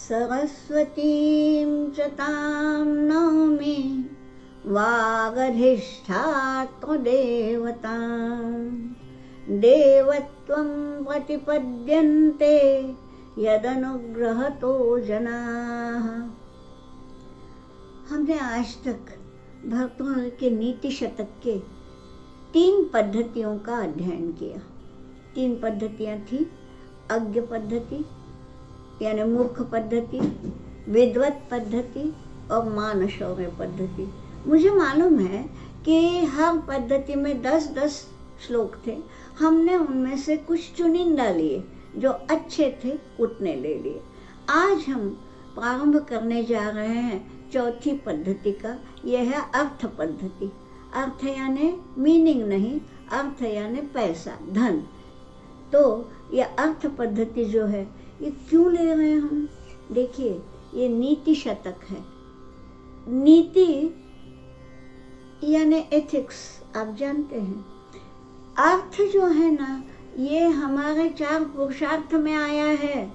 सरस्वतीं च तां नौमि वागधिष्ठात्मदेवतां देवत्वं प्रतिपद्यन्ते यदनुग्रहतो जनाः। हमने आज तक भरतमुनि के नीति शतक के 3 पद्धतियों का अध्ययन किया। 3 पद्धतियाँ थी, अज्ञ पद्धति यानी मूर्ख पद्धति, विद्वत पद्धति और मानशौर्य पद्धति। मुझे मालूम है कि हर पद्धति में 10-10 श्लोक थे। हमने उनमें से कुछ चुनिंदा लिए, जो अच्छे थे उतने ले लिए। आज हम प्रारंभ करने जा रहे हैं चौथी पद्धति का। यह है अर्थ पद्धति। अर्थ यानी मीनिंग नहीं, अर्थ यानी पैसा, धन। तो यह अर्थ पद्धति जो है, ये क्यों ले रहे हैं हम? देखिए, ये नीति शतक है। नीति यानी एथिक्स, आप जानते हैं। अर्थ जो है ना, ये हमारे 4 पुरुषार्थ में आया है।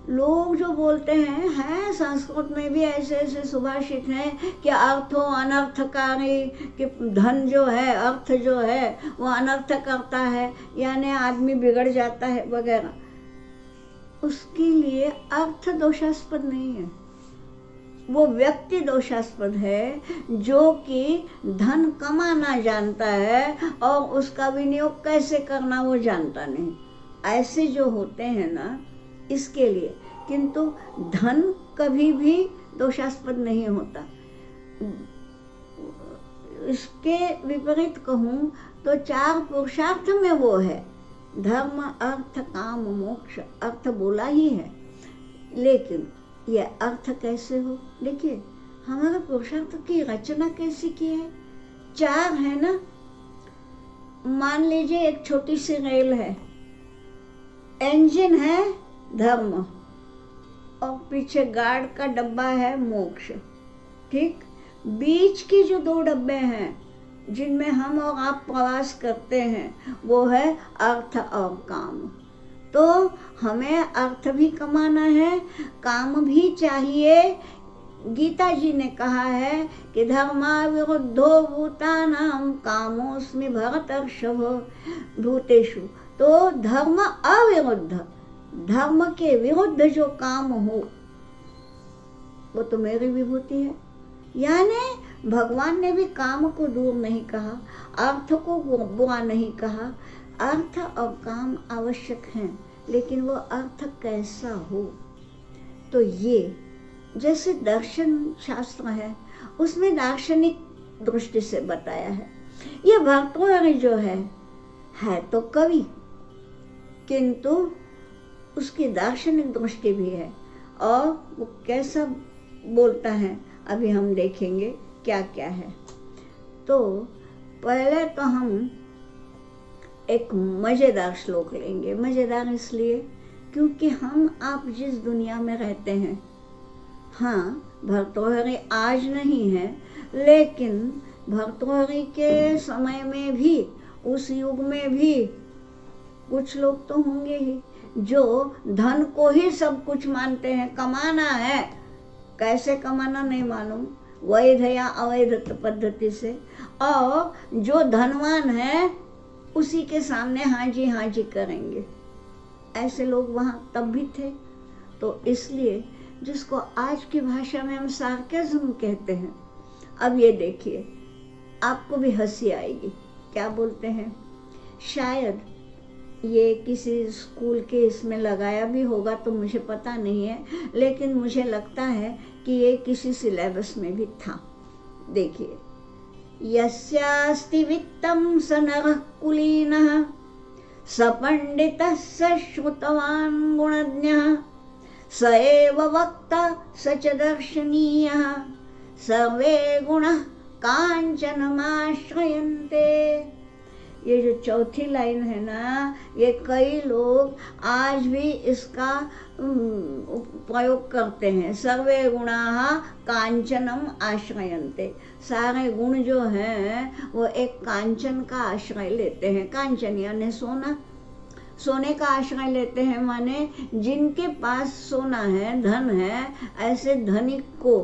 लोग जो बोलते हैं संस्कृत में भी ऐसे ऐसे सुभाषित हैं कि अर्थो अनर्थकारी, कि धन जो है, अर्थ जो है वो अनर्थ करता है, यानी आदमी बिगड़ जाता है वगैरह। उसके लिए अर्थ दोषास्पद नहीं है, वो व्यक्ति दोषास्पद है जो कि धन कमाना जानता है और उसका विनियोग कैसे करना वो जानता नहीं। ऐसे जो होते हैं ना, इसके लिए। किंतु धन कभी भी दोषास्पद नहीं होता। इसके विपरीत कहूँ तो 4 पुरुषार्थ में वो है, धर्म अर्थ काम मोक्ष। अर्थ बोला ही है, लेकिन यह अर्थ कैसे हो? देखिए, हमारे पुरुषार्थ की रचना कैसी की है। 4 है ना। मान लीजिए एक छोटी सी रेल है, इंजन है धर्म और पीछे गार्ड का डब्बा है मोक्ष। ठीक, बीच की जो 2 डब्बे हैं जिनमें हम और आप प्रवास करते हैं, वो है अर्थ और काम। तो हमें अर्थ भी कमाना है, काम भी चाहिए। गीता जी ने कहा है कि धर्मा विरुद्धो भूतानां कामोस्मि भरतर्षभ भूतेषु। तो धर्म अविरुद्ध, धर्म के विरुद्ध जो काम हो वो तो मेरी विभूति है। यानी भगवान ने भी काम को दूर नहीं कहा, अर्थ को बुरा नहीं कहा। अर्थ और काम आवश्यक हैं, लेकिन वो अर्थ कैसा हो। तो ये जैसे दर्शन शास्त्र है, उसमें दार्शनिक दृष्टि से बताया है। ये भर्तृहरि जो है तो कवि, किंतु उसकी दार्शनिक दृष्टि भी है। और वो कैसा बोलता है अभी हम देखेंगे क्या क्या है। तो पहले तो हम एक मज़ेदार श्लोक लेंगे। मज़ेदार इसलिए क्योंकि हम आप जिस दुनिया में रहते हैं, हाँ भर्तृहरि आज नहीं है, लेकिन भर्तृहरि के समय में भी, उस युग में भी कुछ लोग तो होंगे ही जो धन को ही सब कुछ मानते हैं। कमाना है, कैसे कमाना नहीं मालूम, वैध या अवैध पद्धति से। और जो धनवान है उसी के सामने हाँ जी करेंगे। ऐसे लोग वहाँ तब भी थे। तो इसलिए जिसको आज की भाषा में हम सार्केज्म कहते हैं। अब ये देखिए, आपको भी हंसी आएगी। क्या बोलते हैं, शायद ये किसी स्कूल के इसमें लगाया भी होगा तो मुझे पता नहीं है, लेकिन मुझे लगता है कि ये किसी सिलेबस में भी था। देखिए, यस्यास्ति वित्तं स नरः कुलीनः स पंडितः स श्रुतवान् गुणज्ञः स एव वक्ता स च दर्शनीयः सर्वे गुणः कांचनमाश्रयन्ते। ये जो चौथी लाइन है ना, ये कई लोग आज भी इसका प्रयोग करते हैं। सर्वे गुणाः कांचनम आश्रयन्ते। सारे गुण जो हैं वो एक कांचन का आश्रय लेते हैं। कांचन यानी सोना। सोने का आश्रय लेते हैं, माने जिनके पास सोना है, धन है, ऐसे धनिक को,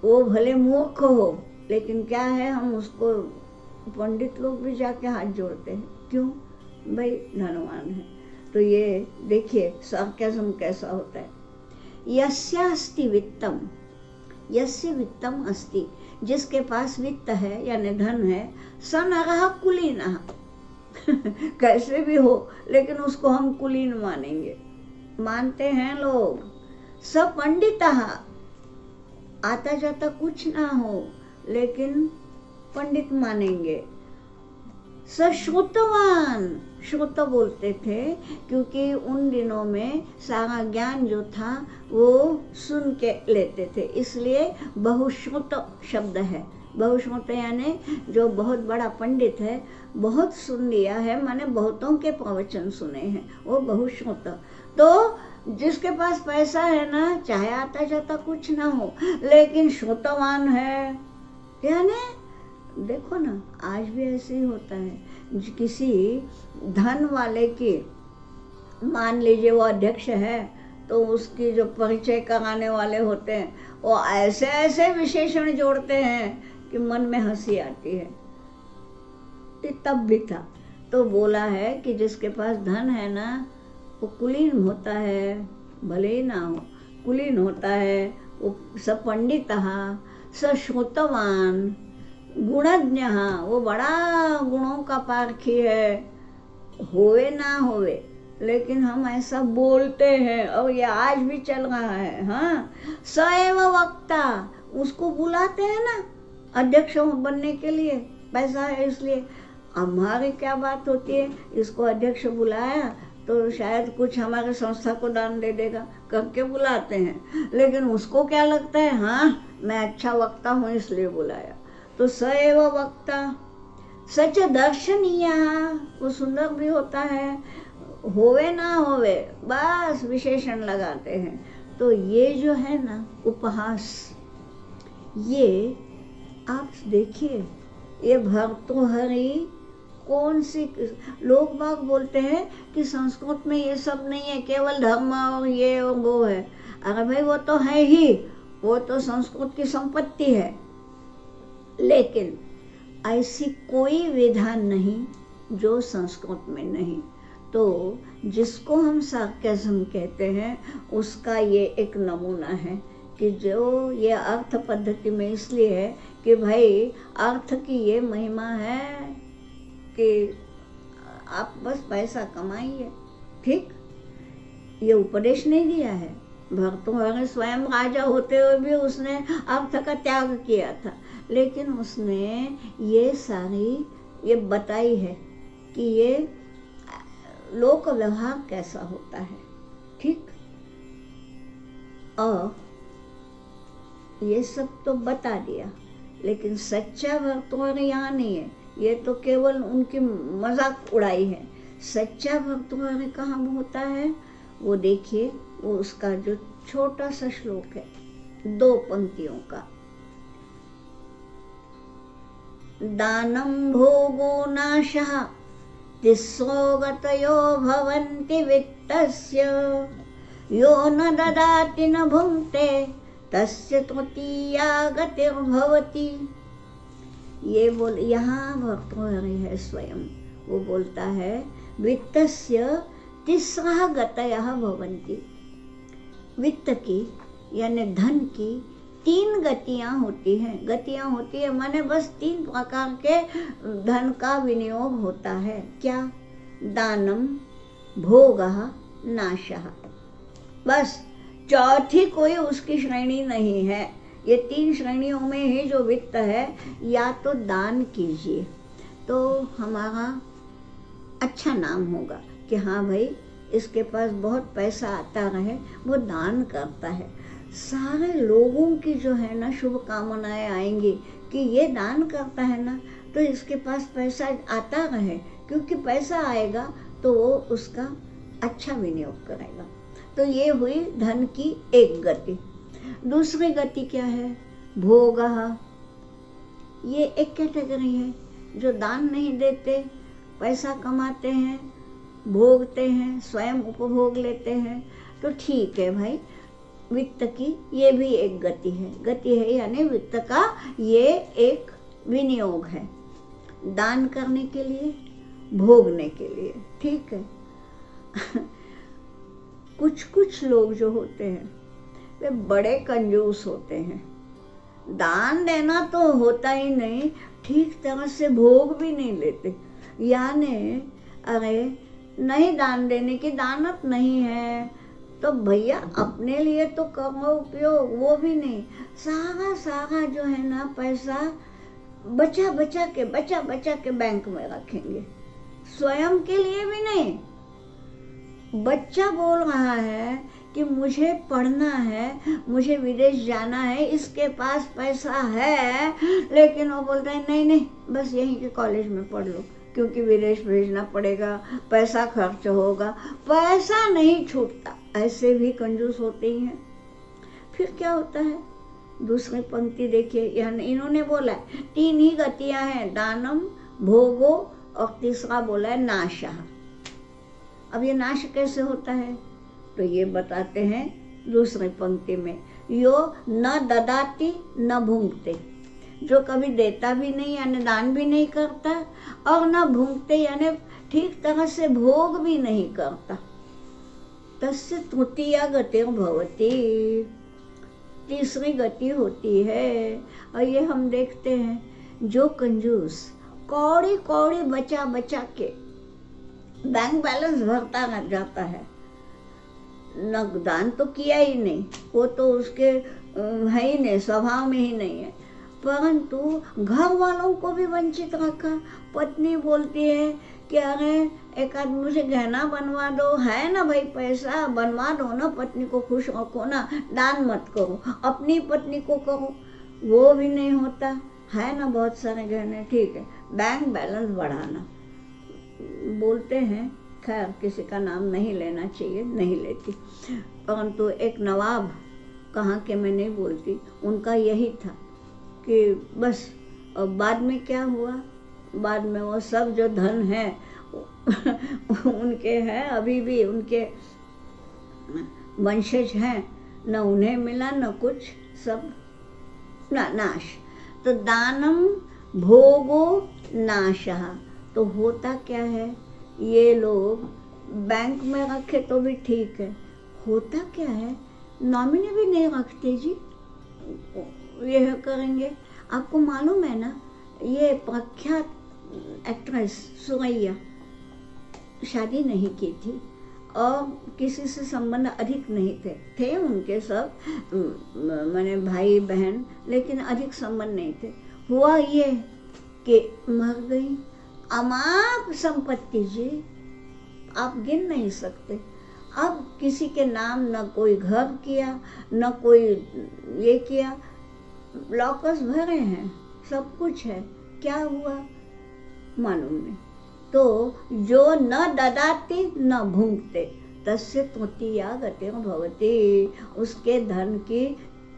वो भले मूर्ख हो, लेकिन क्या है, हम उसको, पंडित लोग भी जाके हाथ जोड़ते हैं। क्यों? भाई धनवान है। तो ये देखिए सार्केज्म कैसा होता है। यस्यास्ति वित्तम, यस्य वित्तम अस्ति, जिसके पास वित्त है यानी धन है, स नरः कुलीनः कैसे भी हो, लेकिन उसको हम कुलीन मानेंगे, मानते हैं लोग। स पंडितः, आता जाता कुछ ना हो लेकिन पंडित मानेंगे। स श्रुतवान, श्रुत बोलते थे क्योंकि उन दिनों में सारा ज्ञान जो था वो सुन के लेते थे, इसलिए बहुश्रुत शब्द है। बहुश्रुत यानी जो बहुत बड़ा पंडित है, बहुत सुन लिया है, माने बहुतों के प्रवचन सुने हैं, वो बहुश्रुत। तो जिसके पास पैसा है ना, चाहे आता जाता कुछ ना हो लेकिन श्रुतवान है, यानी देखो ना आज भी ऐसे ही होता है। किसी धन वाले की, मान लीजिए वो अध्यक्ष है, तो उसकी जो परिचय कराने वाले होते हैं वो ऐसे ऐसे विशेषण जोड़ते हैं कि मन में हंसी आती है। तब भी था तो बोला है कि जिसके पास धन है ना वो कुलीन होता है, भले ही ना हो कुलीन होता है। वो स पंडितः स श्रुतवान गुणज्ञ, वो बड़ा गुणों का पारखी है, होवे ना होवे लेकिन हम ऐसा बोलते हैं और ये आज भी चल रहा है। हाँ, स एव वक्ता, उसको बुलाते हैं ना अध्यक्ष बनने के लिए, पैसा है इसलिए। हमारी क्या बात होती है, इसको अध्यक्ष बुलाया तो शायद कुछ हमारे संस्था को दान दे देगा करके बुलाते हैं, लेकिन उसको क्या लगता है, हाँ मैं अच्छा वक्ता हूँ इसलिए बुलाया। तो स एव वक्ता सच दर्शनीय, वो सुंदर भी होता है, होवे ना होवे बस विशेषण लगाते हैं। तो ये जो है ना उपहास, ये आप देखिए, ये भर्तृहरि कौन सी, लोग बाग बोलते हैं कि संस्कृत में ये सब नहीं है, केवल धर्म और ये और वो है। अरे भाई वो तो है ही, वो तो संस्कृत की संपत्ति है, लेकिन ऐसी कोई विधान नहीं जो संस्कृत में नहीं। तो जिसको हम सार्केज्म कहते हैं उसका ये एक नमूना है कि जो ये अर्थ पद्धति में इसलिए है कि भाई अर्थ की ये महिमा है कि आप बस पैसा कमाइए, ठीक। ये उपदेश नहीं दिया है। भर्तृहरि स्वयं राजा होते हुए भी उसने अर्थ का त्याग किया था, लेकिन उसने ये सारी ये बताई है कि ये लोक व्यवहार कैसा होता है, ठीक। और ये सब तो बता दिया, लेकिन सच्चा भर्तृहरि यहाँ नहीं है, ये तो केवल उनकी मजाक उड़ाई है। सच्चा भर्तृहरि कहाँ होता है वो देखिए, वो उसका जो छोटा सा श्लोक है 2 पंक्तियों का। दानं भोगो नाशः तिस्रो गतयो भवन्ति वित्तस्य, यो न ददाति न भुङ्क्ते तस्य तृतीया गतिर्भवति। ये बोल, यहाँ भर्तृहरि है स्वयं, वो बोलता है वित्तस्य तिस्रः गतयः भवन्ति, वित्त की यानी धन की 3 गतियाँ होती हैं। गतियाँ होती है माने बस 3 प्रकार के धन का विनियोग होता है। क्या? दानम, भोगः, नाशः, बस चौथी कोई उसकी श्रेणी नहीं है। ये 3 श्रेणियों में ही जो वित्त है, या तो दान कीजिए तो हमारा अच्छा नाम होगा कि हाँ भाई इसके पास बहुत पैसा आता रहे, वो दान करता है, सारे लोगों की जो है ना शुभकामनाएं आएंगी कि ये दान करता है ना तो इसके पास पैसा आता रहे, क्योंकि पैसा आएगा तो वो उसका अच्छा विनियोग करेगा। तो ये हुई धन की एक गति। दूसरी गति क्या है? भोगः। ये एक कैटेगरी है जो दान नहीं देते, पैसा कमाते हैं, भोगते हैं, स्वयं उपभोग लेते हैं, तो ठीक है भाई, वित्त की ये भी एक गति है। गति है यानी वित्त का ये एक विनियोग है, दान करने के लिए, भोगने के लिए, ठीक है। कुछ कुछ लोग जो होते हैं वे बड़े कंजूस होते हैं, दान देना तो होता ही नहीं, ठीक तरह से भोग भी नहीं लेते। यानी अरे नहीं, दान देने की दानत नहीं है तो भैया अपने लिए तो करो उपयोग, वो भी नहीं। सारा सारा जो है ना पैसा बचा बचा के बैंक में रखेंगे, स्वयं के लिए भी नहीं। बच्चा बोल रहा है कि मुझे पढ़ना है, मुझे विदेश जाना है, इसके पास पैसा है, लेकिन वो बोलता है नहीं नहीं, बस यहीं के कॉलेज में पढ़ लो, क्योंकि विदेश भेजना पड़ेगा, पैसा खर्च होगा, पैसा नहीं छूटता। ऐसे भी कंजूस होते ही हैं। फिर क्या होता है, दूसरी पंक्ति देखिए, यानी इन्होंने बोला है 3 ही गतियां हैं, दानम, भोगो, और तीसरा बोला है नाशः। अब ये नाश कैसे होता है तो ये बताते हैं दूसरी पंक्ति में, यो न ददाति न भुंक्ते, जो कभी देता भी नहीं यानी दान भी नहीं करता, और न भुंक्ते यानी ठीक तरह से भोग भी नहीं करता, तस्य तृतीया गतिर् भवति, तीसरी गति होती है। और ये हम देखते हैं जो कंजूस कौड़ी कौड़ी बचा बचा के बैंक बैलेंस भरता रह जाता है, न दान तो किया ही नहीं, वो तो उसके है ही नहीं, स्वभाव में ही नहीं है, परंतु घर वालों को भी वंचित रखा। पत्नी बोलती है कि अरे एक आदमी मुझे गहना बनवा दो, है ना भाई पैसा, बनवा दो ना, पत्नी को खुश रखो ना, दान मत करो, अपनी पत्नी को करो, वो भी नहीं होता, है ना बहुत सारे गहने, ठीक है, बैंक बैलेंस बढ़ाना बोलते हैं। खैर किसी का नाम नहीं लेना चाहिए, नहीं लेती, परंतु एक नवाब, कहाँ के मैं नहीं बोलती, उनका यही था कि बस। और बाद में क्या हुआ, बाद में वो सब जो धन है उनके हैं, अभी भी उनके वंशज हैं, न उन्हें मिला न कुछ, सब नाश। तो दानम भोगो नाशः, तो होता क्या है, ये लोग बैंक में रखे तो भी ठीक है, होता क्या है, नॉमिनी भी नहीं रखते जी, यह करेंगे। आपको मालूम है ना, ये प्रख्यात एक्ट्रेस सुरैया शादी नहीं की थी और किसी से संबंध अधिक नहीं थे उनके सब माने भाई बहन, लेकिन अधिक संबंध नहीं थे। हुआ ये कि मर गई, अमाप संपत्ति जी, आप गिन नहीं सकते। अब किसी के नाम न कोई घर किया न कोई ये किया, लॉकर्स भरे हैं, सब कुछ है, क्या हुआ मालूम नहीं। तो जो न ददाति न भुंक्ते तस्य तृतीया गतिर् भवति, उसके धन की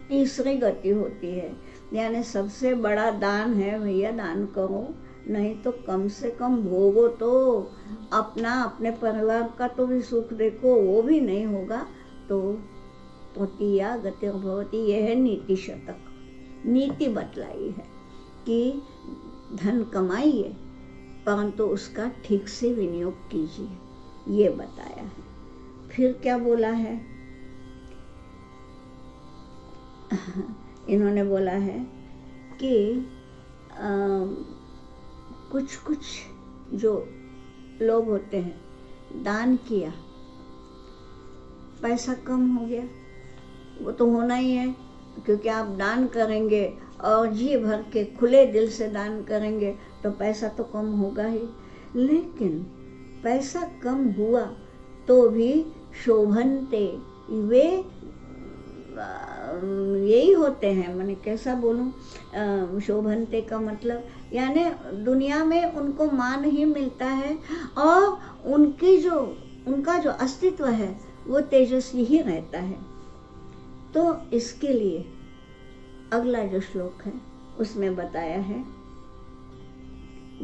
तीसरी गति होती है। यानी सबसे बड़ा दान है भैया, दान करो, नहीं तो कम से कम भोगो, तो अपना अपने परिवार का तो भी सुख देखो, वो भी नहीं होगा तो तृतीया गतिर् भवति। यह है नीति शतक, नीति बतलाई है कि धन कमाइए परंतु उसका ठीक से विनियोग कीजिए, ये बताया है। फिर क्या बोला है, इन्होंने बोला है कि कुछ कुछ जो लोग होते हैं, दान किया, पैसा कम हो गया, वो तो होना ही है, क्योंकि आप दान करेंगे और जी भर के खुले दिल से दान करेंगे तो पैसा तो कम होगा ही। लेकिन पैसा कम हुआ तो भी शोभनते, वे यही होते हैं, मैंने कैसा बोलूं, शोभनते का मतलब यानी दुनिया में उनको मान ही मिलता है और उनका जो अस्तित्व है वो तेजस्वी ही रहता है। तो इसके लिए अगला जो श्लोक है उसमें बताया है,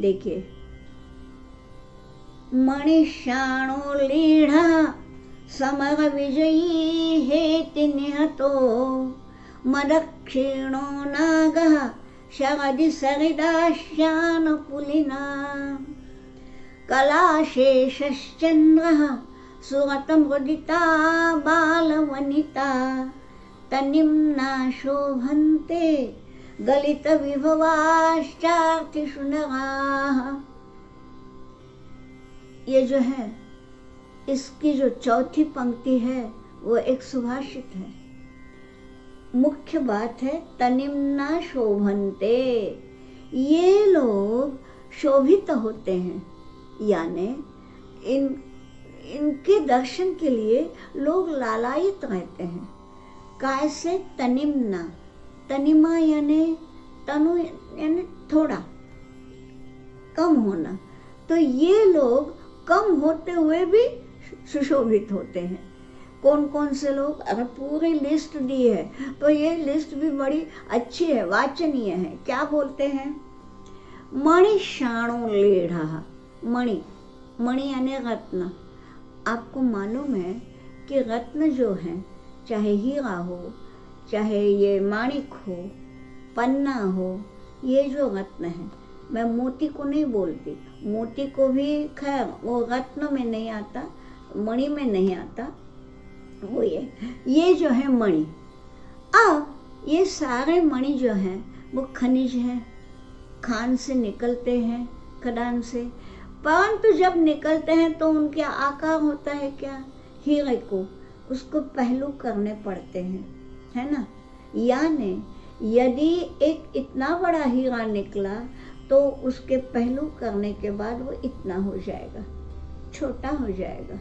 देखिए, मणिशाणो लीढ़ समर विजयी हेति निहतो मदक्षिणो नागः शरदि सरिदाश्यान पुलिना कलाशेषश्चन्द्रः सुरतमुदिता बालवनिता तनिम्ना शोभन्ते गलितविभवाश्चार्थिषु नराः। ये जो है इसकी जो चौथी पंक्ति है वो एक सुभाषित है। मुख्य बात है तनिम्ना शोभन्ते, ये लोग शोभित होते हैं, यानी इनके दर्शन के लिए लोग लालायित रहते हैं। कैसे? तनिम्ना, तनिमा यानी तनु यानी थोड़ा, कम होना। तो ये लोग कम होते हुए भी सुशोभित होते हैं। कौन कौन से लोग? अगर पूरी लिस्ट दी है तो ये लिस्ट भी बड़ी अच्छी है, वाचनीय है। क्या बोलते हैं? मणिशाणो लीढ़ा, मणि, मणि यानी रत्न। आपको मालूम है कि रत्न जो हैं, चाहे हीरा हो, चाहे ये माणिक हो, पन्ना हो, ये जो रत्न है, मैं मोती को नहीं बोलती, मोती को भी खैर वो रत्न में नहीं आता, मणि में नहीं आता, वो ये जो है मणि। अब ये सारे मणि जो हैं वो खनिज हैं, खान से निकलते हैं, खदान से। परंतु जब निकलते हैं तो उनके आकार होता है क्या? हीरे को उसको पहलू करने पड़ते हैं, है ना। यानी यदि एक इतना बड़ा हीरा निकला तो उसके पहलू करने के बाद वो इतना हो जाएगा, छोटा हो जाएगा।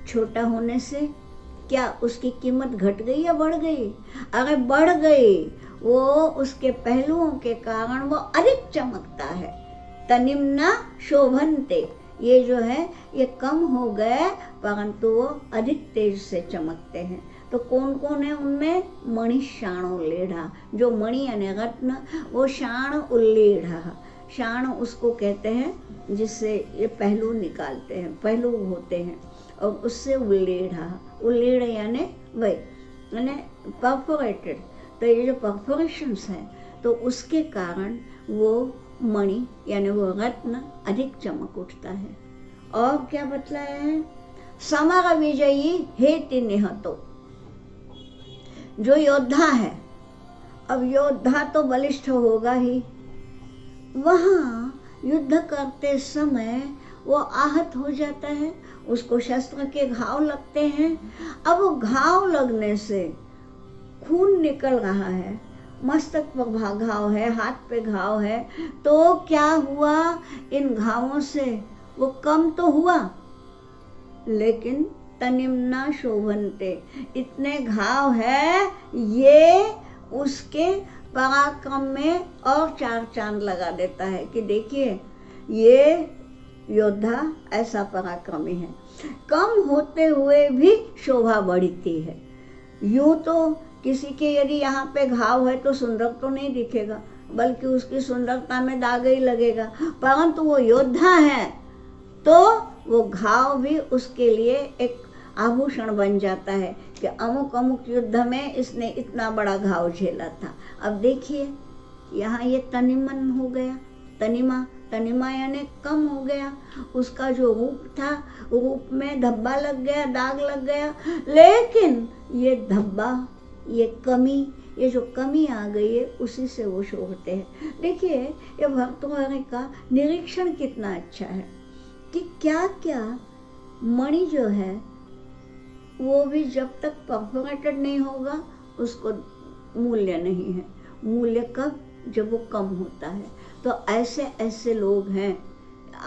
छोटा होने से क्या उसकी कीमत घट गई या बढ़ गई? अगर बढ़ गई, वो उसके पहलुओं के कारण वो अधिक चमकता है। तनिम्ना शोभन्ते, ये जो है ये कम हो गए परंतु वो अधिक तेज से चमकते हैं। तो कौन कौन है उनमें? मणिशाणो लीढ़ा, जो मणि यानी रत्न, वो शाण उल्लीढ़ा, शाण उसको कहते हैं जिससे ये पहलू निकालते हैं, पहलू होते हैं, और उससे उल्लीढ़ा, उल्लीढ़ यानी वही यानी परफोरेटेड। तो ये जो परफोरेशंस हैं तो उसके कारण वो मणि यानी वो रत्न अधिक चमक उठता है। और क्या बतलाया है? समर विजयी हेति निहतो, जो योद्धा है, अब योद्धा तो बलिष्ठ होगा ही, वहाँ युद्ध करते समय वो आहत हो जाता है, उसको शस्त्र के घाव लगते हैं। अब वो घाव लगने से खून निकल रहा है, मस्तक पर घाव है, हाथ पे घाव है, तो क्या हुआ? इन घावों से वो कम तो हुआ, लेकिन तनिम्ना शोभन्ते, इतने घाव है, ये उसके पराक्रम में और चार चांद लगा देता है कि देखिए ये योद्धा ऐसा पराक्रमी है। कम होते हुए भी शोभा बढ़ती है। यूं तो किसी के यदि यहाँ पे घाव है तो सुंदर तो नहीं दिखेगा, बल्कि उसकी सुंदरता में दाग ही लगेगा, परंतु वो योद्धा है तो वो घाव भी उसके लिए एक आभूषण बन जाता है कि अमुक अमुक युद्ध में इसने इतना बड़ा घाव झेला था। अब देखिए यहाँ ये तनिमन हो गया, तनिमा, तनिमा यानी कम हो गया, उसका जो रूप था रूप में धब्बा लग गया, दाग लग गया, लेकिन ये धब्बा, ये कमी, ये जो कमी आ गई है उसी से वो शोभते हैं। देखिए ये भर्तृहरि का निरीक्षण कितना अच्छा है कि क्या क्या मणि जो है वो भी जब तक परफोरेटेड नहीं होगा उसको मूल्य नहीं है। मूल्य कब? जब वो कम होता है। तो ऐसे ऐसे लोग हैं,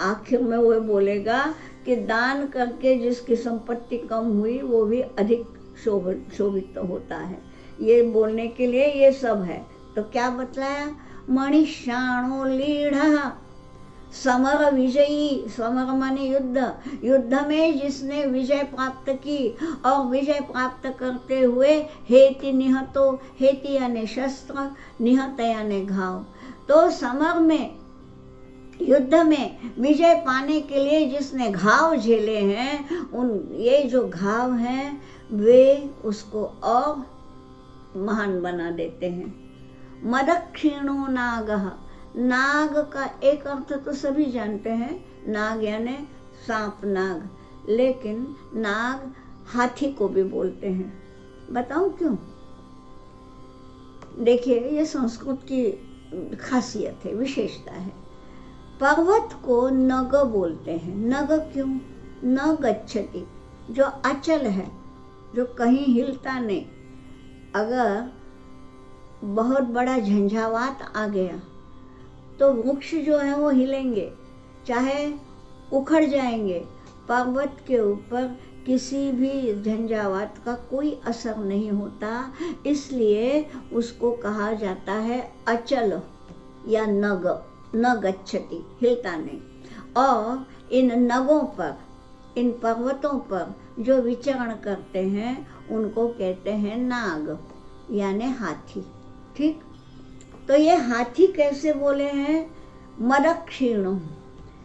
आखिर में वो बोलेगा कि दान करके जिसकी संपत्ति कम हुई वो भी अधिक शोभित होता है। ये बोलने के लिए ये सब है। तो क्या बतलाया? मणिशाणो लीढ़ा समर विजयी, समर माने युद्ध, युद्ध में जिसने विजय प्राप्त की और विजय प्राप्त करते हुए हेति निहतो, हेति यानी शस्त्र, निहत यानी घाव। तो समर में युद्ध में विजय पाने के लिए जिसने घाव झेले हैं, ये जो घाव हैं वे उसको और महान बना देते हैं। मदक्षिणो नागः, नाग का एक अर्थ तो सभी जानते हैं, नाग यानी सांप नाग, लेकिन नाग हाथी को भी बोलते हैं। बताऊं क्यों? देखिए, ये संस्कृत की खासियत है, विशेषता है। पर्वत को नग बोलते हैं। नग क्यों? न गच्छति, जो अचल है, जो कहीं हिलता नहीं। अगर बहुत बड़ा झंझावात आ गया तो वृक्ष जो है वो हिलेंगे, चाहे उखड़ जाएंगे। पर्वत के ऊपर किसी भी झंझावात का कोई असर नहीं होता, इसलिए उसको कहा जाता है अचल या नग, न गच्छति, हिलता नहीं। और इन नगों पर, इन पर्वतों पर जो विचरण करते हैं उनको कहते हैं नाग यानी हाथी। ठीक, तो ये हाथी कैसे बोले हैं? मदक्षिणो।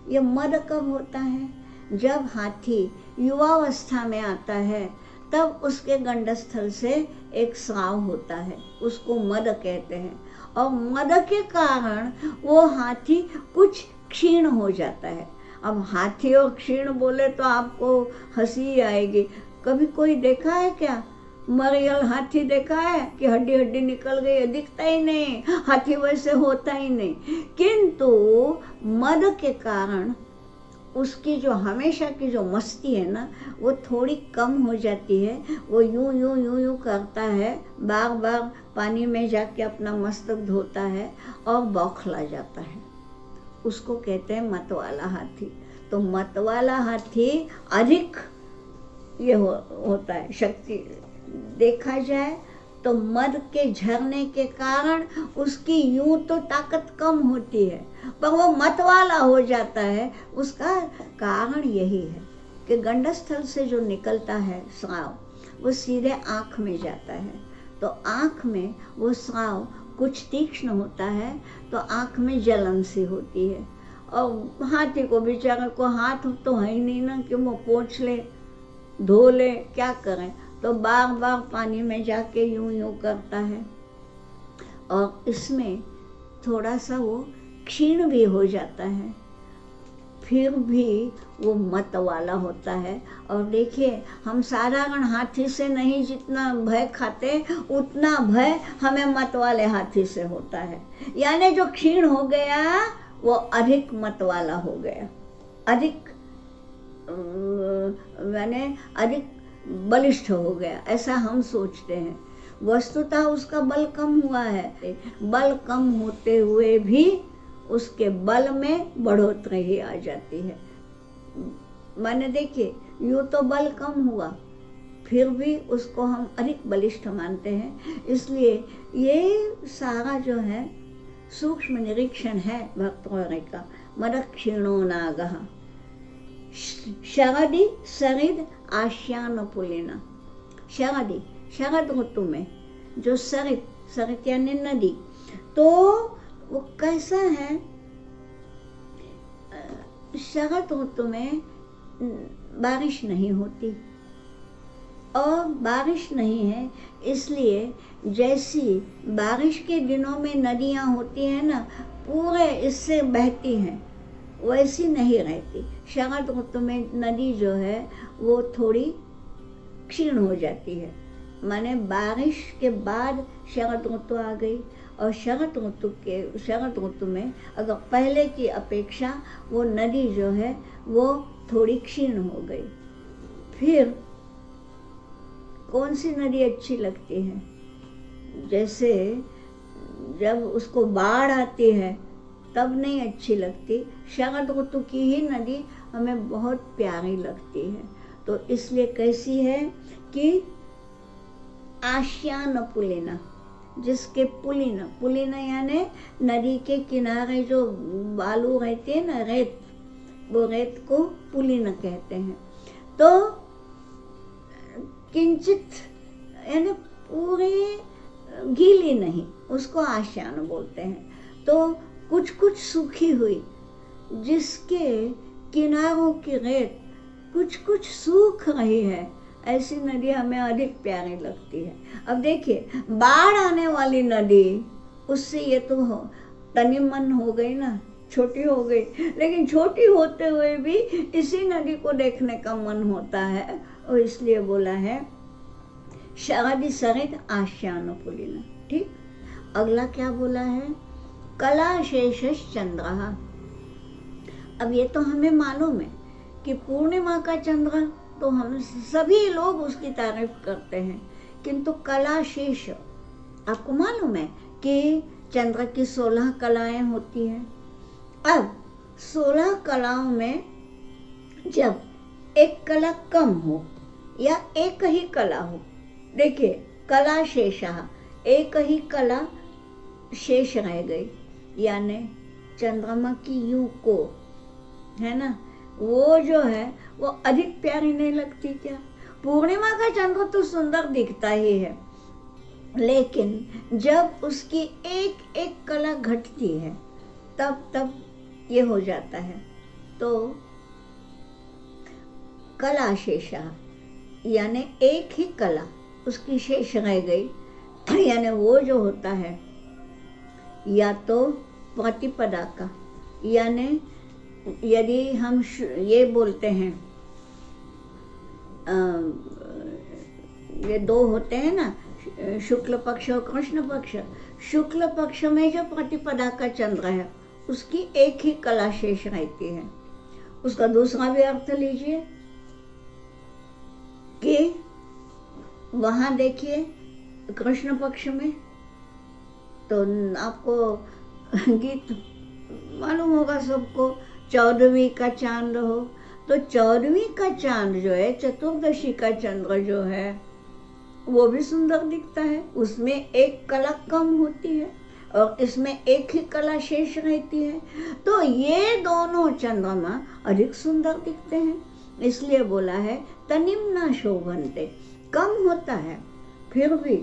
ये मद कब होता है? जब हाथी युवावस्था में आता है तब उसके गंडस्थल से एक स्राव होता है, उसको मद कहते हैं। और मद के कारण वो हाथी कुछ क्षीण हो जाता है। अब हाथी और क्षीण बोले तो आपको हंसी आएगी। कभी कोई देखा है क्या मरियल हाथी देखा है कि हड्डी हड्डी निकल गई? दिखता ही नहीं, हाथी वैसे होता ही नहीं। किंतु मद के कारण उसकी जो हमेशा की जो मस्ती है ना, वो थोड़ी कम हो जाती है। वो यूं यूं यूं यूं करता है, बार बार पानी में जाके अपना मस्तक धोता है और बौखला जाता है। उसको कहते हैं मतवाला हाथी। तो मतवाला हाथी अधिक ये होता है शक्ति। देखा जाए तो मद के झरने के कारण उसकी यूं तो ताकत कम होती है, पर वो मतवाला हो जाता है। उसका कारण यही है कि गंडस्थल से जो निकलता है स्राव वो सीधे आँख में जाता है। तो आँख में वो स्राव कुछ तीक्ष्ण होता है, तो आँख में जलन सी होती है। और हाथी को बेचारे को हाथ तो है ही नहीं ना कि वो पोंछ ले, धो ले, क्या करें? तो बार बार पानी में जाके यूं यूं करता है। और इसमें थोड़ा सा वो क्षीण भी हो जाता है, फिर भी वो मत वाला होता है। और देखिए, हम साधारण हाथी से नहीं जितना भय खाते, उतना भय हमें मत वाले हाथी से होता है। यानी जो क्षीण हो गया वो अधिक मत वाला हो गया, अधिक यानी अधिक बलिष्ठ हो गया, ऐसा हम सोचते हैं। वस्तुतः उसका बल कम हुआ है। बल कम होते हुए भी उसके बल में बढ़ोतरी ही आ जाती है। माने देखिए, यूँ तो बल कम हुआ, फिर भी उसको हम अधिक बलिष्ठ मानते हैं। इसलिए ये सारा जो है सूक्ष्म निरीक्षण है भक्तों का। मदक्षिणो नागः शरदि सरिद आश्यान पुलिना। शरदि, शरद ऋतु में जो सरित, सरित यानी नदी, तो वो कैसा है? शरद ऋतु में बारिश नहीं होती, और बारिश नहीं है इसलिए जैसी बारिश के दिनों में नदियाँ होती हैं ना, पूरे इससे बहती हैं, वैसी नहीं रहती। शरद ऋतु में नदी जो है वो थोड़ी क्षीण हो जाती है। माने बारिश के बाद शरद ऋतु आ गई, और शरद ऋतु में अगर पहले की अपेक्षा वो नदी जो है वो थोड़ी क्षीण हो गई। फिर कौन सी नदी अच्छी लगती है? जैसे जब उसको बाढ़ आती है तब नहीं अच्छी लगती, शरद ऋतु की ही नदी हमें बहुत प्यारी लगती है। तो इसलिए कैसी है कि आश्यान पुलिना, जिसके पुलिना, पुलिना यानी नदी के किनारे जो बालू रहते हैं ना, रेत, वो रेत को पुलिना कहते हैं। तो किंचित यानी पूरी गीली नहीं, उसको आश्यान बोलते हैं। तो कुछ कुछ सूखी हुई, जिसके किनारों की रेत कुछ कुछ सूख रही है, ऐसी नदी हमें अधिक प्यारी लगती है। अब देखिए, बाढ़ आने वाली नदी, उससे ये तो तनिमन हो गई ना, छोटी हो गई, लेकिन छोटी होते हुए भी इसी नदी को देखने का मन होता है, और इसलिए बोला है शरदि सरित आश्यानुकूलिना। ठीक, अगला क्या बोला है, कलाशेषश् चंद्रः। अब ये तो हमें मालूम है कि पूर्णिमा का चंद्र तो हम सभी लोग उसकी तारीफ करते हैं, किंतु कलाशेष, आपको मालूम है कि चंद्र की 16 कलाएं होती हैं। अब 16 कलाओं में जब एक कला कम हो या एक ही कला हो, देखिए कला शेषः, एक ही कला शेष रह गई, यानी चंद्रमा की यूं को, है ना, वो जो है वो अधिक प्यारी नहीं लगती क्या? पूर्णिमा का चंद्र तो सुंदर दिखता ही है, लेकिन जब उसकी एक एक कला घटती है तब ये हो जाता है। तो कला शेषा यानी एक ही कला उसकी शेष रह गई, यानी वो जो होता है या तो प्रतिपदा का, यानी यदि हम ये बोलते हैं ये दो होते हैं ना, शुक्ल पक्ष और कृष्ण पक्ष। शुक्ल पक्ष में जो प्रतिपदा का चंद्र है उसकी एक ही कला शेष रहती है। उसका दूसरा भी अर्थ लीजिए कि वहां देखिए कृष्ण पक्ष में तो आपको गीत मालूम होगा सबको, 14वीं का चांद हो, तो 14वीं का चांद जो है, चतुर्दशी का चंद्र जो है वो भी सुंदर दिखता है, उसमें एक कला कम होती है और इसमें एक ही कला शेष रहती है। तो ये दोनों चंद्रमा अधिक सुंदर दिखते हैं, इसलिए बोला है तनिम्ना शोभन्ते, कम होता है फिर भी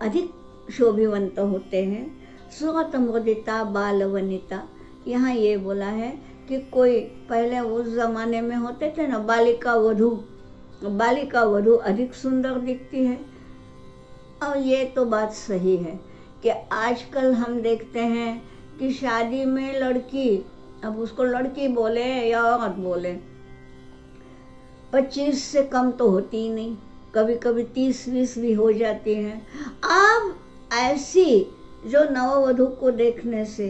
अधिक शोभिवंत होते हैं। सुरत मुदिता बालवनिता, यहाँ ये बोला है कि कोई पहले उस जमाने में होते थे ना बालिका वधू, बालिका वधू अधिक सुंदर दिखती है। और ये तो बात सही है कि आजकल हम देखते हैं कि शादी में लड़की, अब उसको लड़की बोले या औरत बोले, 25 से कम तो होती ही नहीं, कभी कभी 30-20 भी हो जाती हैं। अब ऐसी जो नववधू को देखने से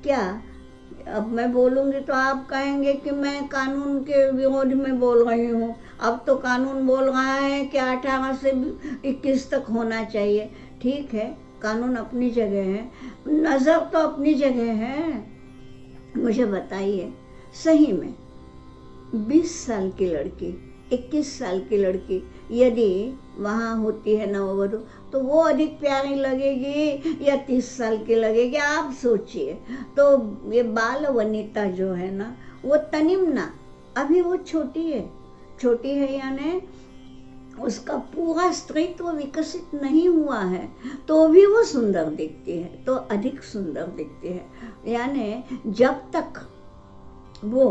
क्या, अब मैं बोलूँगी तो आप कहेंगे कि मैं कानून के विरोध में बोल रही हूँ। अब तो कानून बोल रहा है कि 18 से 21 तक होना चाहिए। ठीक है, कानून अपनी जगह है, नज़र तो अपनी जगह है। मुझे बताइए, सही में 20 साल की लड़की, 21 साल की लड़की यदि वहाँ होती है नववधू, तो वो अधिक प्यारी लगेगी या 30 साल की लगेगी, आप सोचिए। तो ये बाल वनिता जो है ना, वो तनिम्ना, अभी वो छोटी है यानी उसका पूरा स्त्रीत्व विकसित नहीं हुआ है, तो भी वो सुंदर दिखती है, तो अधिक सुंदर दिखती है। यानी जब तक वो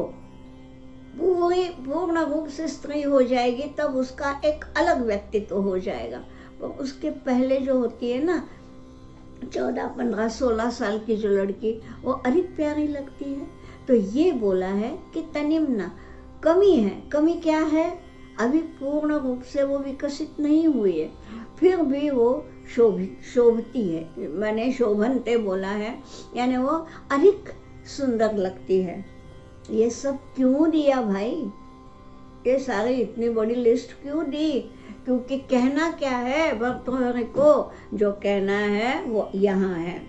पूर्ण रूप से स्त्री हो जाएगी तब उसका एक अलग व्यक्तित्व हो जाएगा। तो उसके पहले जो होती है ना 14, 15, 16 साल की जो लड़की, वो अधिक प्यारी लगती है। तो ये बोला है कि तनिम्ना, कमी है। कमी क्या है? अभी पूर्ण रूप से वो विकसित नहीं हुई है, फिर भी वो शोभती है। मैंने शोभनते बोला है, यानी वो अधिक सुंदर लगती है। ये सब क्यों दिया भाई? ये सारी इतनी बड़ी लिस्ट क्यों दी? क्योंकि कहना क्या है भर्तृहरि को, जो कहना है वो यहाँ है।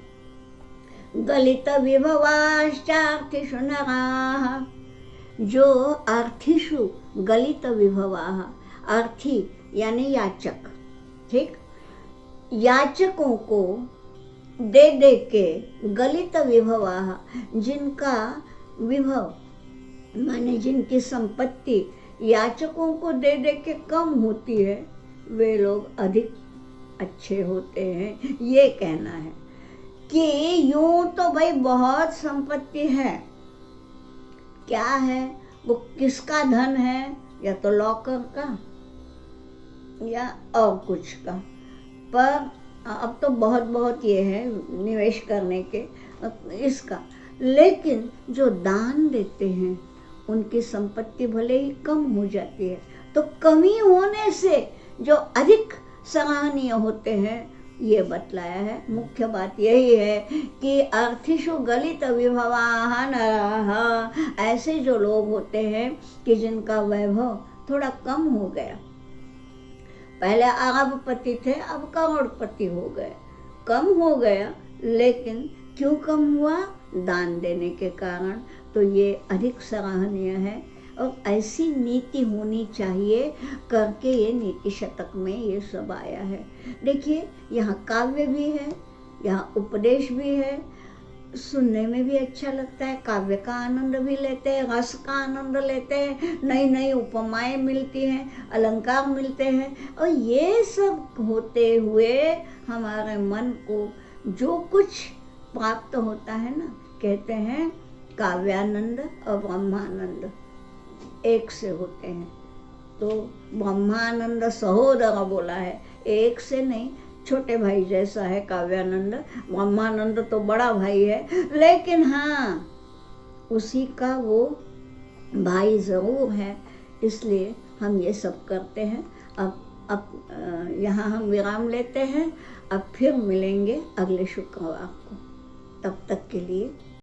गलित विभवाश्चार्थिषु नराः, जो आर्थिषु गलित विभवाः, आर्थी यानी याचक, ठीक, याचकों को दे दे के, गलित विभवाः, जिनका विभव माने जिनकी संपत्ति याचकों को दे दे के कम होती है, वे लोग अधिक अच्छे होते हैं। ये कहना है कि यूं तो भाई बहुत संपत्ति है, क्या है, वो किसका धन है, या तो लॉकर का या और कुछ का। पर अब तो बहुत बहुत ये है निवेश करने के इसका। लेकिन जो दान देते हैं उनकी संपत्ति भले ही कम हो जाती है, तो कमी होने से जो अधिक सराहनीय होते हैं, ये बतलाया है। मुख्य बात यही है कि अर्थिषु गलित विभवाः नराः, ऐसे जो लोग होते हैं कि जिनका वैभव थोड़ा कम हो गया, पहले अरबपति थे अब करोड़पति हो गए, कम हो गया, लेकिन क्यों कम हुआ, दान देने के कारण, तो ये अधिक सराहनीय है। और ऐसी नीति होनी चाहिए करके ये नीति शतक में ये सब आया है। देखिए यहाँ काव्य भी है, यहाँ उपदेश भी है, सुनने में भी अच्छा लगता है, काव्य का आनंद भी लेते हैं, रस का आनंद लेते हैं, नई नई उपमाएं मिलती हैं, अलंकार मिलते हैं, और ये सब होते हुए हमारे मन को जो कुछ प्राप्त होता है ना, कहते हैं काव्यानंद और ब्रह्मानंद एक से होते हैं। तो ब्रह्मानंद सहोदर बोला है, एक से नहीं, छोटे भाई जैसा है काव्यानंद, ब्रह्मानंद तो बड़ा भाई है, लेकिन हाँ उसी का वो भाई जरूर है, इसलिए हम ये सब करते हैं। अब यहाँ हम विराम लेते हैं, अब फिर मिलेंगे अगले शुक्रवार को। तब तक के लिए